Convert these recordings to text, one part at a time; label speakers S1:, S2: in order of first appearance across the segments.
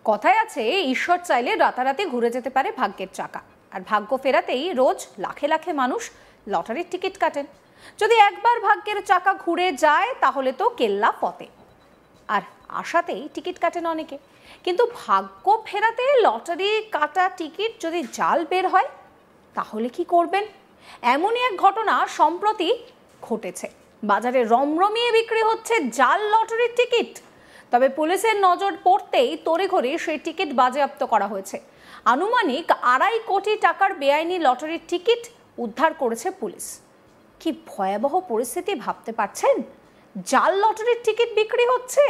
S1: কথায় আছে ঈশ্বর চাইলে রাতারাতি ঘুরে যেতে পারে ভাগ্যের চাকা, আর ভাগ্য ফেরাতেই রোজ লাখে লাখে মানুষ লটারির টিকিট কাটেন। যদি একবার ভাগ্যের চাকা ঘুরে যায় তাহলে তো কেল্লা ফতে, আর আশাতেই টিকিট কাটেন অনেকে। কিন্তু ভাগ্য ফেরাতে লটারি কাটা টিকিট যদি জাল বের হয় তাহলে কি করবেন? এমনই এক ঘটনা সম্প্রতি ঘটেছে। বাজারে রমরমিয়ে বিক্রি হচ্ছে জাল লটারির টিকিট। তবে পুলিশের নজর পড়তেই তড়িঘড়ি সেই টিকিট বাজেয়াপ্ত করা হয়েছে। আনুমানিক 2.5 কোটি টাকার বেআইনি লটারির টিকিট উদ্ধার করেছে পুলিশ। কি ভয়াবহ পরিস্থিতি ভাবতে পারছেন? জাল লটারির টিকিট বিক্রি হচ্ছে।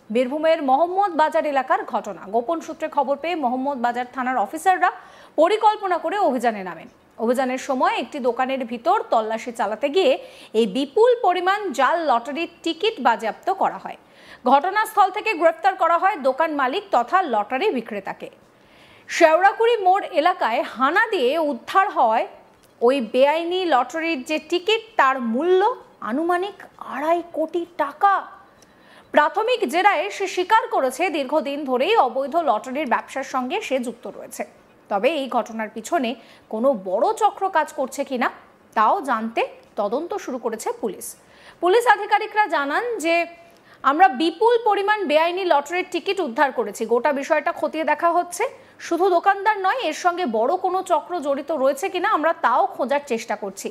S1: বীরভূমের মোহাম্মদ বাজার এলাকার ঘটনা। গোপন সূত্রে খবর পেয়ে মোহাম্মদ বাজার থানার অফিসাররা পরিকল্পনা করে অভিযানে নামেন। অভিযানের সময় একটি দোকানের ভিতর তল্লাশি চালাতে গিয়ে এই বিপুল পরিমাণ জাল লটারির টিকিট বাজেয়াপ্ত করা হয়। ঘটনাস্থল থেকে গ্রেফতার করা হয় দোকান মালিক তথা লটারি বিক্রেতাকে। শেওড়াকুড়ি মোড় এলাকায় হানা দিয়ে উদ্ধার হয় ওই বেআইনি লটারির যে টিকিট, তার মূল্য আনুমানিক 2.5 কোটি টাকা। প্রাথমিক জেরায় সে স্বীকার করেছে দীর্ঘদিন ধরেই অবৈধ লটারির ব্যবসার সঙ্গে সে যুক্ত রয়েছে। তবে এই ঘটনার পিছনে কোনো বড় চক্র কাজ করছে কিনা তাও জানতে তদন্ত শুরু করেছে পুলিশ। পুলিশ আধিকারিকরা জানান যে আমরা বিপুল পরিমাণ বেআইনি লটারির টিকিট উদ্ধার করেছি। গোটা বিষয়টা খতিয়ে দেখা হচ্ছে। শুধু দোকানদার নয়, এর সঙ্গে বড় কোনো চক্র জড়িত রয়েছে কিনা আমরা তাও খোঁজার চেষ্টা করছি।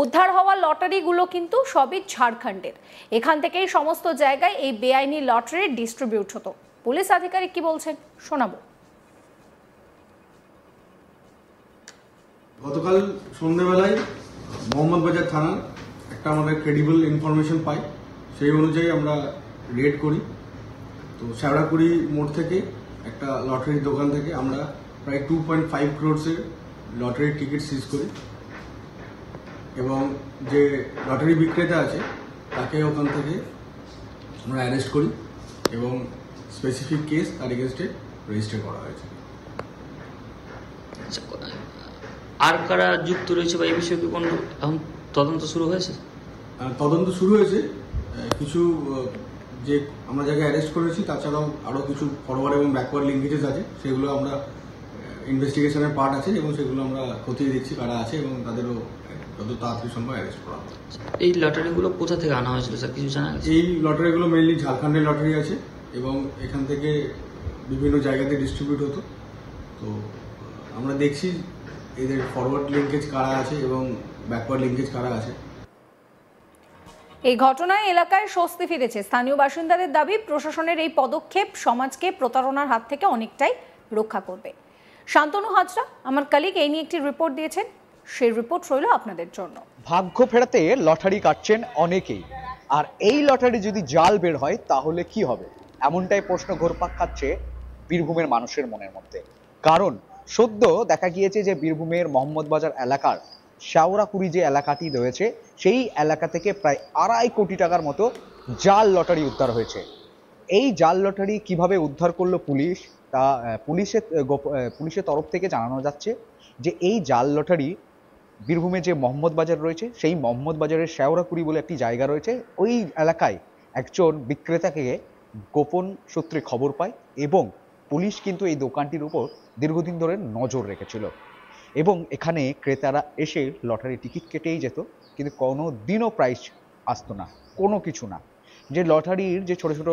S1: উদ্ধার হওয়া লটারিগুলো কিন্তু সবই ঝাড়খণ্ডের। এখান থেকেই সমস্ত জায়গায় এই বেআইনি লটারি ডিস্ট্রিবিউট হতো। পুলিশ আধিকারিক কি বলছেন শোনাবো।
S2: গতকাল সন্ধ্যেবেলায় মোহাম্মদ বাজার থানার একটা আমাদের ক্রেডিবল ইনফরমেশন পাই, সেই অনুযায়ী আমরা রেড করি। তো শেওড়াকুড়ি মোড় থেকে একটা লটারির দোকান থেকে আমরা প্রায় 2.5 crores লটারির টিকিট সিজ করি এবং যে লটারি বিক্রেতা আছে তাকে ওখান থেকে আমরা অ্যারেস্ট করি এবং স্পেসিফিক কেস তার এগেনস্টে রেজিস্টার করা হয়েছে।
S3: আর কারা যুক্ত রয়েছে বা এই বিষয়ে কি কোনো এখন তদন্ত শুরু হয়েছে?
S2: তদন্ত শুরু হয়েছে। কিছু যে আমরা যাকে অ্যারেস্ট করেছি তাছাড়াও আরও কিছু ফরওয়ার্ড এবং ব্যাকওয়ার্ড লিঙ্কেজেস আছে, সেগুলো আমরা ইনভেস্টিগেশনের পার্ট আছে এবং সেগুলো আমরা খতিয়ে দেখছি কারা আছে এবং তাদেরও যত তাড়াতাড়ি সম্ভব অ্যারেস্ট করা হবে।
S3: এই লটারিগুলো কোথা থেকে আনা হয়েছিল স্যার, কিছু জানা গেছে?
S2: এই লটারিগুলো মেইনলি ঝাড়খণ্ডের লটারি আছে এবং এখান থেকে বিভিন্ন জায়গাতে ডিস্ট্রিবিউট হতো। তো আমরা দেখছি এদের ফরওয়ার্ড লিঙ্কেজ কারা আছে এবং ব্যাকওয়ার্ড লিঙ্কেজ কারা আছে।
S1: এই ঘটনায় এলাকায় স্বস্তি ফিরেছে। স্থানীয় বাসিন্দাদের দাবি প্রশাসনের এই পদক্ষেপ সমাজকে প্রতারণার হাত থেকে অনেকটাই রক্ষা করবে। শান্তনু হাজরা আমার কলিগ এই নিয়ে একটি রিপোর্ট দিয়েছেন, সেই রিপোর্ট রইল আপনাদের জন্য।
S4: ভাগ্য ফেরাতে লটারি কাটছেন অনেকেই, আর এই লটারি যদি জাল বের হয় তাহলে কি হবে, এমনটাই প্রশ্ন ঘুরপাক খাচ্ছে বীরভূমের মানুষের মনের মধ্যে। কারণ সদ্য দেখা গিয়েছে যে বীরভূমের মোহাম্মদ বাজার এলাকার শেওড়াকুড়ি যে এলাকাটি রয়েছে সেই এলাকা থেকে প্রায় 2.5 কোটি টাকার মতো জাল লটারি উদ্ধার হয়েছে। এই জাল লটারি কিভাবে উদ্ধার করলো পুলিশ, তা পুলিশের তরফ থেকে জানানো যাচ্ছে যে এই জাল লটারি বীরভূমে যে মোহাম্মদ বাজার রয়েছে সেই মোহাম্মদ বাজারের শেওড়াকুড়ি বলে একটি জায়গা রয়েছে, ওই এলাকায় একজন বিক্রেতাকে গোপন সূত্রে খবর পায় এবং পুলিশ কিন্তু এই দোকানটির উপর দীর্ঘদিন ধরে নজর রেখেছিল এবং এখানে ক্রেতারা এসে লটারি টিকিট কেটেই যেত, কিন্তু কোনো দিনও প্রাইস আসতো না, কোনো কিছু না। যে লটারির যে ছোট ছোট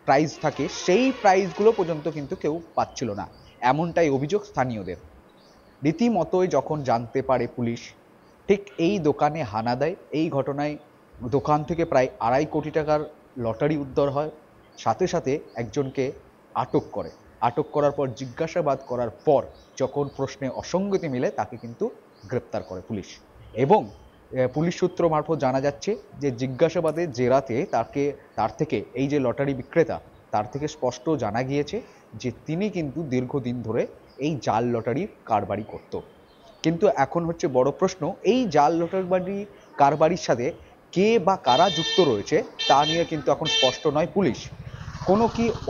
S4: প্রাইজ থাকে সেই প্রাইজগুলো পর্যন্ত কিন্তু কেউ পাচ্ছিল না, এমনটাই অভিযোগ স্থানীয়দের। রীতিমতোই যখন জানতে পারে পুলিশ, ঠিক এই দোকানে হানা দেয়। এই ঘটনায় দোকান থেকে প্রায় 2.5 কোটি টাকার লটারি উদ্ধার হয়। সাথে সাথে একজনকে আটক করে। আটক করার পর জিজ্ঞাসাবাদ করার পর যখন প্রশ্নে অসঙ্গতি মিলে তাকে কিন্তু গ্রেপ্তার করে পুলিশ। এবং পুলিশ সূত্র মারফত জানা যাচ্ছে যে জিজ্ঞাসাবাদের জেরাতে তার থেকে এই যে লটারি বিক্রেতা তার থেকে স্পষ্ট জানা গিয়েছে যে তিনি কিন্তু দীর্ঘদিন ধরে এই জাল লটারির কারবারি করত। কিন্তু এখন হচ্ছে বড় প্রশ্ন, এই জাল লটারি কারবারির সাথে কে বা কারা যুক্ত রয়েছে তা নিয়ে কিন্তু এখন স্পষ্ট নয় পুলিশ।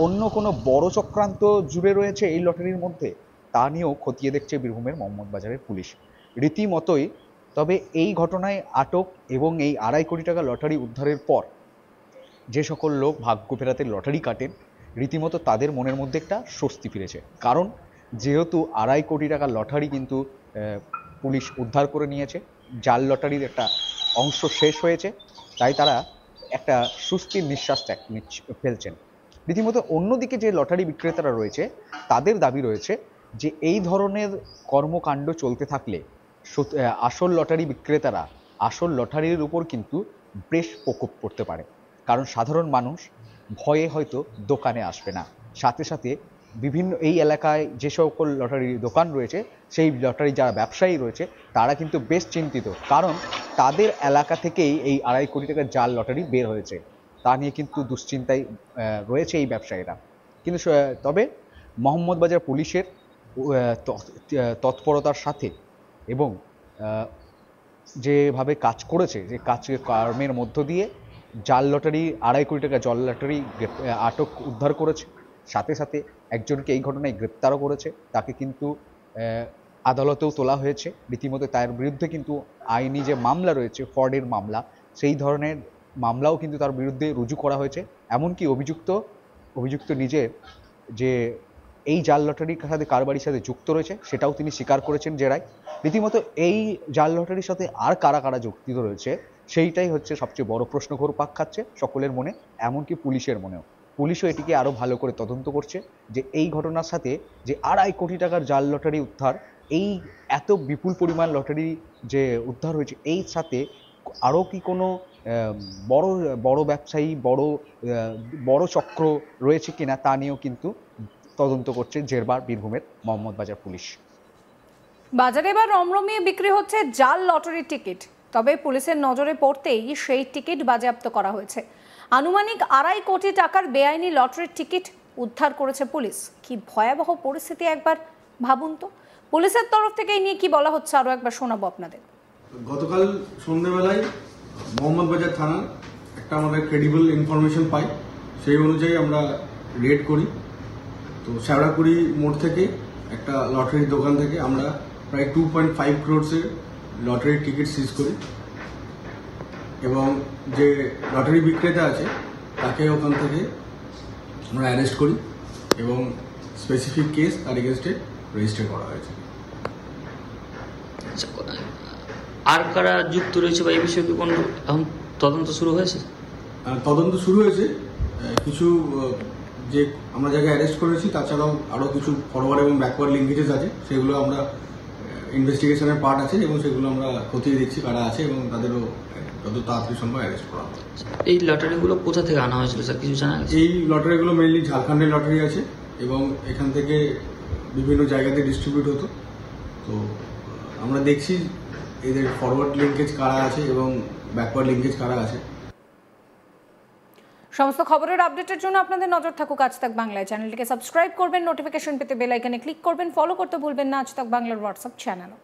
S4: অন্য কোনো বড় চক্রান্ত জুড়ে রয়েছে এই লটারির মধ্যে, তা নিয়েও খতিয়ে দেখছে বীরভূমের মোহাম্মদ বাজারের পুলিশ রীতিমতোই। তবে এই ঘটনায় আটক এবং এই 2.5 কোটি টাকা লটারি উদ্ধারের পর যে সকল লোক ভাগ্য ফেরাতে লটারি কাটেন রীতিমতো তাদের মনের মধ্যে একটা স্বস্তি ফিরেছে। কারণ যেহেতু 2.5 কোটি টাকার লটারি কিন্তু পুলিশ উদ্ধার করে নিয়েছে, জাল লটারির একটা অংশ শেষ হয়েছে, তাই তারা একটা স্বস্তির নিঃশ্বাস ফেলছেন। রীতিমতো অন্যদিকে যে লটারি বিক্রেতারা রয়েছে তাদের দাবি রয়েছে যে এই ধরনের কর্মকাণ্ড চলতে থাকলে আসল লটারি বিক্রেতারা আসল লটারির উপর কিন্তু বেশ প্রকোপ পড়তে পারে। কারণ সাধারণ মানুষ ভয়ে হয়তো দোকানে আসবে না, সাথে সাথে বিভিন্ন এই এলাকায় যে সকল লটারির দোকান রয়েছে সেই লটারি যারা ব্যবসায়ী রয়েছে তারা কিন্তু বেশ চিন্তিত, কারণ তাদের এলাকা থেকেই এই 2.5 কোটি টাকার জাল লটারি বের হয়েছে। তা নিয়ে কিন্তু দুশ্চিন্তায় রয়েছে এই ব্যবসায়ীরা। কিন্তু তবে মোহাম্মদবাজার পুলিশের তৎপরতার সাথে এবং যেভাবে কাজ করেছে, যে কর্মের মধ্য দিয়ে জাল লটারি 2.5 কোটি টাকা জাল লটারি উদ্ধার করেছে, সাথে সাথে একজনকে এই ঘটনায় গ্রেপ্তারও করেছে, তাকে কিন্তু আদালতেও তোলা হয়েছে। রীতিমতো তার বিরুদ্ধে কিন্তু আইনি যে মামলা রয়েছে, ফ্রডের মামলা, সেই ধরনের মামলাও কিন্তু তার বিরুদ্ধে রুজু করা হয়েছে। এমনকি অভিযুক্ত নিজে যে এই জাল লটারির সাথে কারবারির সাথে যুক্ত রয়েছে সেটাও তিনি স্বীকার করেছেন জেরায়। রীতিমতো এই জাল লটারির সাথে আর কারা কারা যুক্ত রয়েছে সেইটাই হচ্ছে সবচেয়ে বড় প্রশ্ন ঘুরপাক খাচ্ছে সকলের মনে, এমনকি পুলিশের মনেও। পুলিশও এটিকে আরও ভালো করে তদন্ত করছে যে এই ঘটনার সাথে যে 2.5 কোটি টাকার জাল লটারি উদ্ধার, এই এত বিপুল পরিমাণ লটারি যে উদ্ধার হয়েছে, এই সাথে আরও কি কোনো বড় ব্যবসায়ী বড় চক্র রয়েছে কিনা তা নিয়েও কিন্তু তদন্ত করছে জেরবার বীরভূমের মোহাম্মদবাজার পুলিশ।
S1: বাজারে এবার রমরমিয়ে বিক্রি হচ্ছে জাল লটারির টিকিট। তবে পুলিশের নজরে পড়তেই সেই টিকিট বাজেয়াপ্ত করা হয়েছে। আনুমানিক 2.5 কোটি টাকার বেআইনি লটারির টিকিট উদ্ধার করেছে পুলিশ। কি ভয়াবহ পরিস্থিতি একবার ভাবুন তো। পুলিশের তরফ থেকে এই নিয়ে কি বলা হচ্ছে আরো একবার শোনাবো আপনাদের।
S2: গতকাল সন্ধ্যেবেলায় মোহাম্মদবাজার থানার একটা আমাদের ক্রেডিবল ইনফরমেশন পাই, সেই অনুযায়ী আমরা রেড করি। তো শ্যাওড়াকুড়ি মোড় থেকে একটা লটারির দোকান থেকে আমরা প্রায় 2.5 crores-এর লটারির টিকিট সিজ করি এবং যে লটারি বিক্রেতা আছে তাকে ওখান থেকে আমরা অ্যারেস্ট করি এবং স্পেসিফিক কেস তার এগেনস্টে রেজিস্টার করা হয়েছে।
S3: আর কারা যুক্ত রয়েছে বা এই বিষয়ে কি কোনো এখন তদন্ত শুরু হয়েছে?
S2: তদন্ত শুরু হয়েছে। কিছু যে আমরা যাকে অ্যারেস্ট করেছি তাছাড়াও আরও কিছু ফরওয়ার্ড এবং ব্যাকওয়ার্ড লিঙ্কেজেস আছে, সেগুলো আমরা ইনভেস্টিগেশনের পার্ট আছে এবং সেগুলো আমরা খতিয়ে দেখছি কারা আছে এবং তাদেরও যত তাড়াতাড়ি সম্ভব অ্যারেস্ট করা হবে।
S3: এই লটারিগুলো কোথা থেকে আনা হয়েছিল স্যার, কিছু জানা গেছে?
S2: এই লটারিগুলো মেইনলি ঝাড়খণ্ডের লটারি আছে এবং এখান থেকে বিভিন্ন জায়গাতে ডিস্ট্রিবিউট হতো। তো আমরা দেখছি এদের ফরওয়ার্ড লিঙ্কেজ কারা আছে এবং ব্যাকওয়ার্ড লিঙ্কেজ কারা আছে।
S1: সমস্ত খবরের আপডেটের জন্য আপনাদের নজর থাকুক আজ তাক বাংলায়। চ্যানেলটিকে সাবস্ক্রাইব করবেন, নোটিফিকেশন পেতে বেল আইকনে ক্লিক করবেন, ফলো করতে ভুলবেন না আজ তাক বাংলার হোয়াটসঅ্যাপ চ্যানেলও।